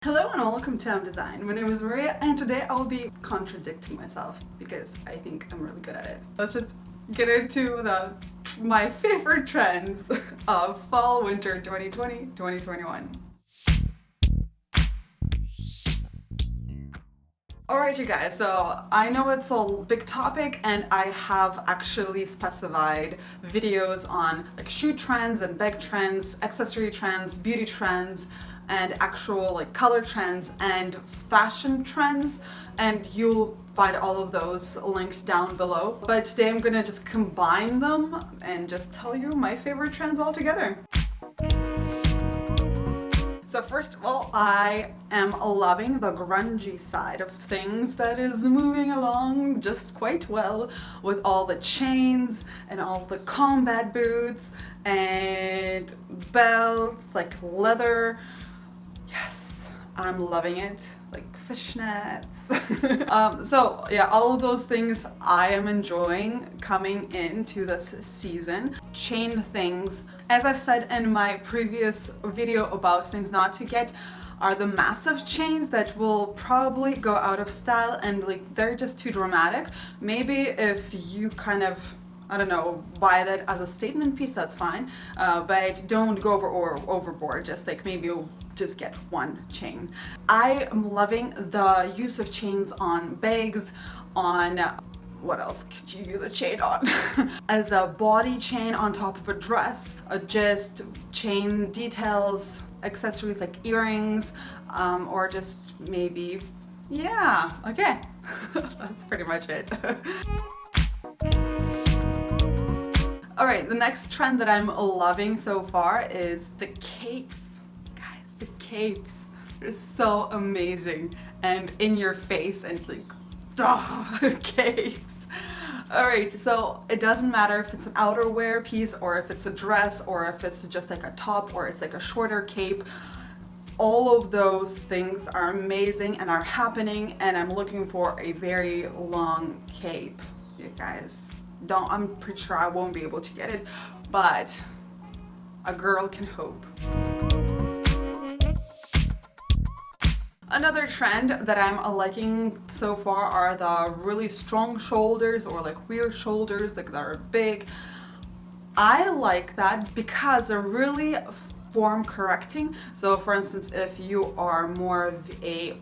Hello and welcome to Design. My name is Maria and today I'll be contradicting myself because I think I'm really good at it. Let's just get into my favorite trends of fall winter 2020-2021. Alright you guys, so I know it's a big topic and I have actually specified videos on like shoe trends and bag trends, accessory trends, beauty trends, and actual like color trends and fashion trends, and you'll find all of those linked down below. But today I'm gonna just combine them and just tell you my favorite trends all together. So first of all, I am loving the grungy side of things that is moving along just quite well with all the chains and all the combat boots and belts, like leather. Yes, I'm loving it, like fishnets. So yeah, all of those things I am enjoying coming into this season. Chain things, as I've said in my previous video about things not to get, are the massive chains that will probably go out of style and like they're just too dramatic. Maybe if you kind of, I don't know, buy that as a statement piece, that's fine, but don't go overboard. Just like maybe you'll just get one chain. I am loving the use of chains on bags, on what else could you use a chain on? As a body chain on top of a dress, just chain details, accessories like earrings, or just maybe, yeah, okay. That's pretty much it. Alright, the next trend that I'm loving so far is the capes. Guys, the capes are so amazing and in your face and like, capes. Alright, so it doesn't matter if it's an outerwear piece or if it's a dress or if it's just like a top or it's like a shorter cape. All of those things are amazing and are happening, and I'm looking for a very long cape, you guys. I'm pretty sure I won't be able to get it, but a girl can hope. Another trend that I'm liking so far are the really strong shoulders or like weird shoulders, like that are big. I like that because they're really form correcting. So for instance, if you are more of a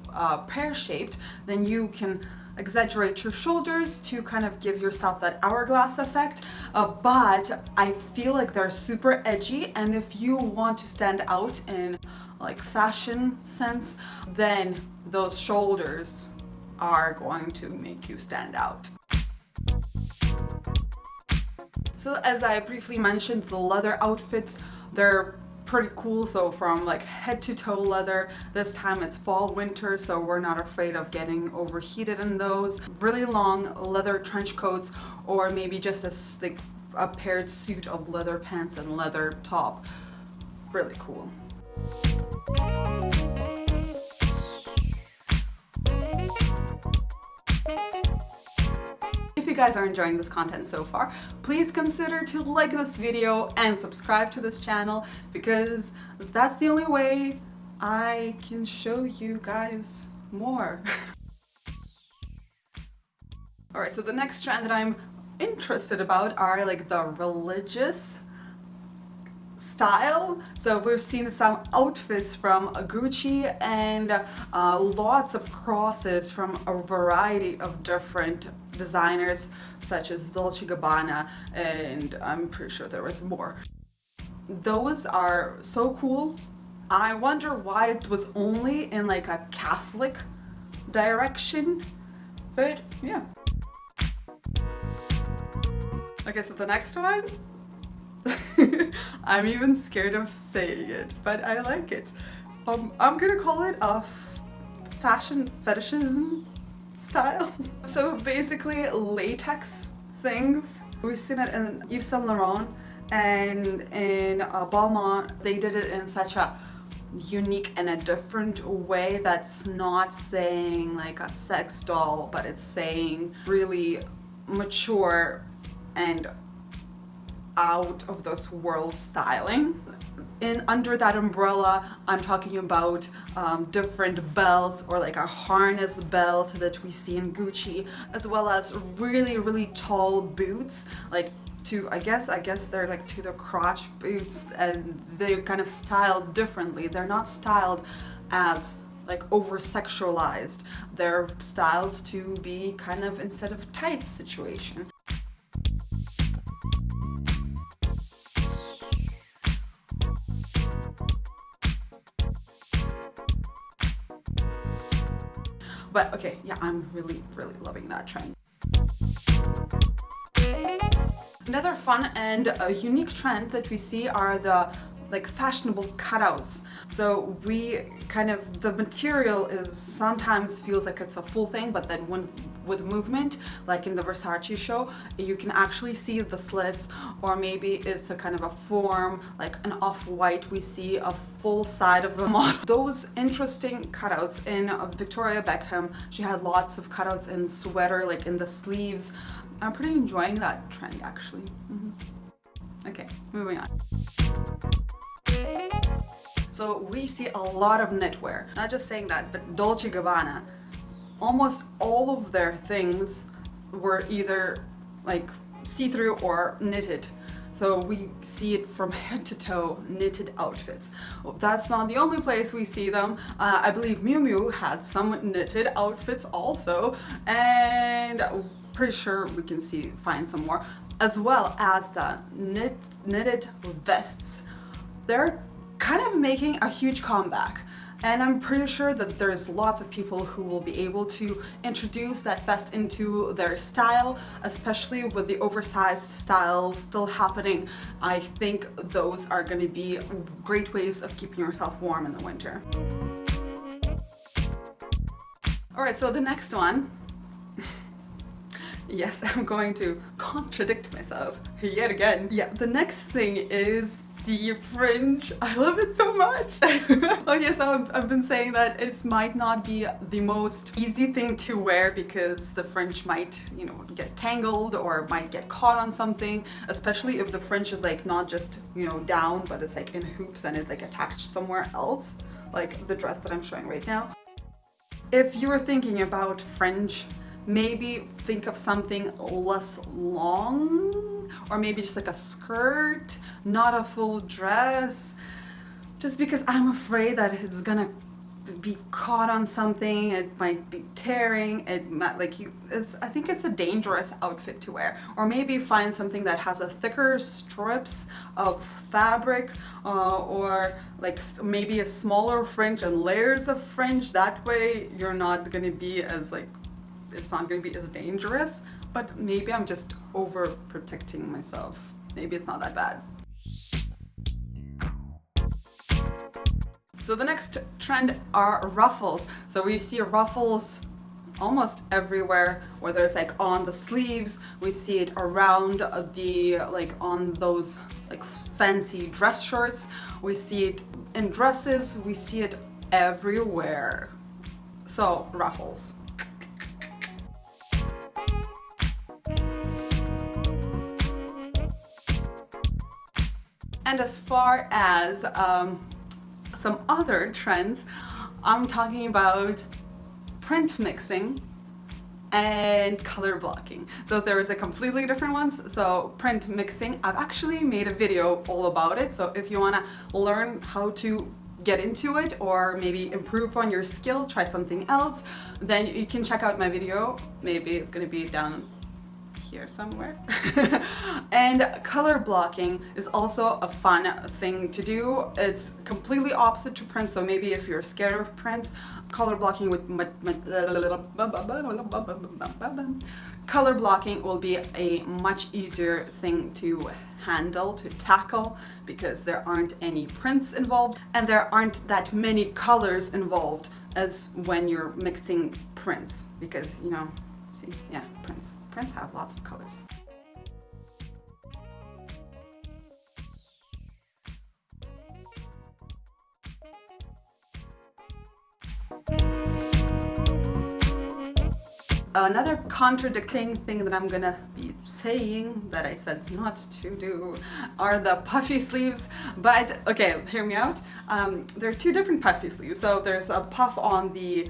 pear-shaped, then you can exaggerate your shoulders to kind of give yourself that hourglass effect, but I feel like they're super edgy, and if you want to stand out in like fashion sense, then those shoulders are going to make you stand out. So as I briefly mentioned, the leather outfits, they're pretty cool. So from like head to toe leather, this time it's fall winter, so we're not afraid of getting overheated in those. Really long leather trench coats, or maybe just a paired suit of leather pants and leather top. Really cool. If you guys are enjoying this content so far, please consider to like this video and subscribe to this channel, because that's the only way I can show you guys more. Alright, so the next trend that I'm interested about are like the religious style. So we've seen some outfits from Gucci and lots of crosses from a variety of different designers such as Dolce & Gabbana, and I'm pretty sure there was more. Those are so cool. I wonder why it was only in like a Catholic direction, but yeah. Okay, so the next one, I'm even scared of saying it, but I like it. I'm gonna call it a fashion fetishism style. So basically latex things. We've seen it in Yves Saint Laurent and in Balmain. They did it in such a unique and a different way that's not saying like a sex doll, but it's saying really mature and out of this world styling. under that umbrella, I'm talking about different belts, or like a harness belt that we see in Gucci, as well as really, really tall boots, like to, I guess they're like to the crotch boots, and they're kind of styled differently. They're not styled as like over sexualized. They're styled to be kind of instead of tights situation. But okay, yeah, I'm really, really loving that trend. Another fun and unique trend that we see are the like fashionable cutouts. So we kind of, the material is sometimes feels like it's a full thing, but then when with movement, like in the Versace show, you can actually see the slits, or maybe it's a kind of a form, like an off-white, we see a full side of the model. Those interesting cutouts in Victoria Beckham, she had lots of cutouts in sweater, like in the sleeves. I'm pretty enjoying that trend actually. Okay, moving on. So we see a lot of knitwear. Not just saying that, but Dolce & Gabbana, almost all of their things were either like see-through or knitted. So we see it from head to toe, knitted outfits. Well, that's not the only place we see them. I believe Miu Miu had some knitted outfits also, and pretty sure we can find some more, as well as the knitted vests. They're kind of making a huge comeback, and I'm pretty sure that there's lots of people who will be able to introduce that vest into their style, especially with the oversized style still happening. I think those are going to be great ways of keeping yourself warm in the winter. Alright, so the next one. Yes, I'm going to contradict myself yet again. Yeah, the next thing is the Fringe. I love it so much. Okay, so I've been saying that it might not be the most easy thing to wear because the fringe might, get tangled or might get caught on something, especially if the fringe is like not just, down, but it's like in hoops and it's like attached somewhere else, like the dress that I'm showing right now. If you're thinking about fringe, maybe think of something less long, or maybe just like a skirt, not a full dress, just because I'm afraid that it's gonna be caught on something, it might be tearing, it might I think it's a dangerous outfit to wear. Or maybe find something that has a thicker strips of fabric, or like maybe a smaller fringe and layers of fringe. That way you're not gonna be as it's not going to be as dangerous, but maybe I'm just overprotecting myself. Maybe it's not that bad. So the next trend are ruffles. So we see ruffles almost everywhere, whether it's like on the sleeves, we see it around the, on those fancy dress shirts, we see it in dresses, we see it everywhere. So ruffles. And as far as some other trends, I'm talking about print mixing and color blocking. So there's a completely different ones. So print mixing, I've actually made a video all about it. So if you want to learn how to get into it or maybe improve on your skill, try something else, then you can check out my video. Maybe it's going to be down here somewhere. And color blocking is also a fun thing to do. It's completely opposite to prints, so maybe if you're scared of prints, color blocking will be a much easier thing to handle, to tackle, because there aren't any prints involved and there aren't that many colors involved as when you're mixing prints, because see, yeah, prints have lots of colors. Another contradicting thing that I'm gonna be saying that I said not to do are the puffy sleeves. But okay, hear me out. There are two different puffy sleeves. So there's a puff on the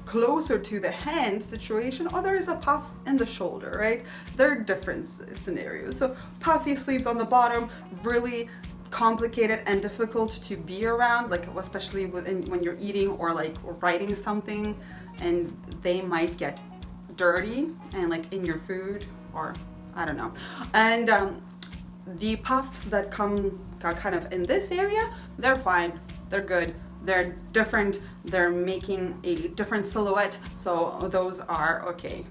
closer to the hand situation, or there is a puff in the shoulder, right? There are different scenarios. So puffy sleeves on the bottom, really complicated and difficult to be around, like especially when you're eating or like writing something, and they might get dirty and like in your food, or I don't know. And the puffs that come kind of in this area, they're fine, they're good, they're different, they're making a different silhouette, so those are okay.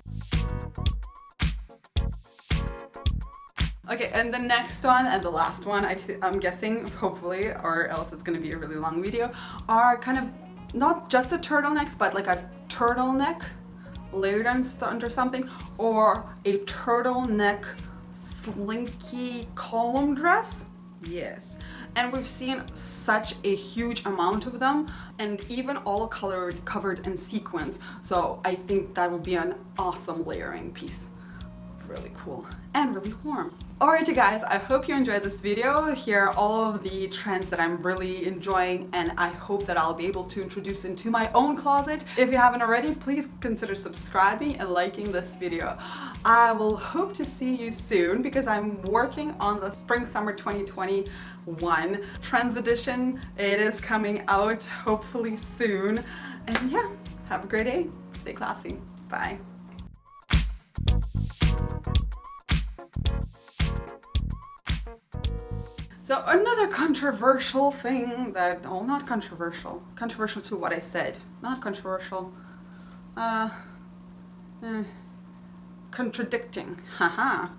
Okay, and the next one and the last one, I'm guessing, hopefully, or else it's gonna be a really long video, are kind of not just the turtlenecks, but like a turtleneck layered under something, or a turtleneck slinky column dress. Yes, and we've seen such a huge amount of them, and even all covered in sequins, so I think that would be an awesome layering piece. Really cool and really warm. Alright you guys, I hope you enjoyed this video. Here are all of the trends that I'm really enjoying, and I hope that I'll be able to introduce into my own closet. If you haven't already, please consider subscribing and liking this video. I will hope to see you soon, because I'm working on the Spring Summer 2021 Trends Edition. It is coming out hopefully soon. And yeah, have a great day. Stay classy. Bye. So another controversial thing that, oh, not controversial, controversial to what I said, not controversial, contradicting, haha.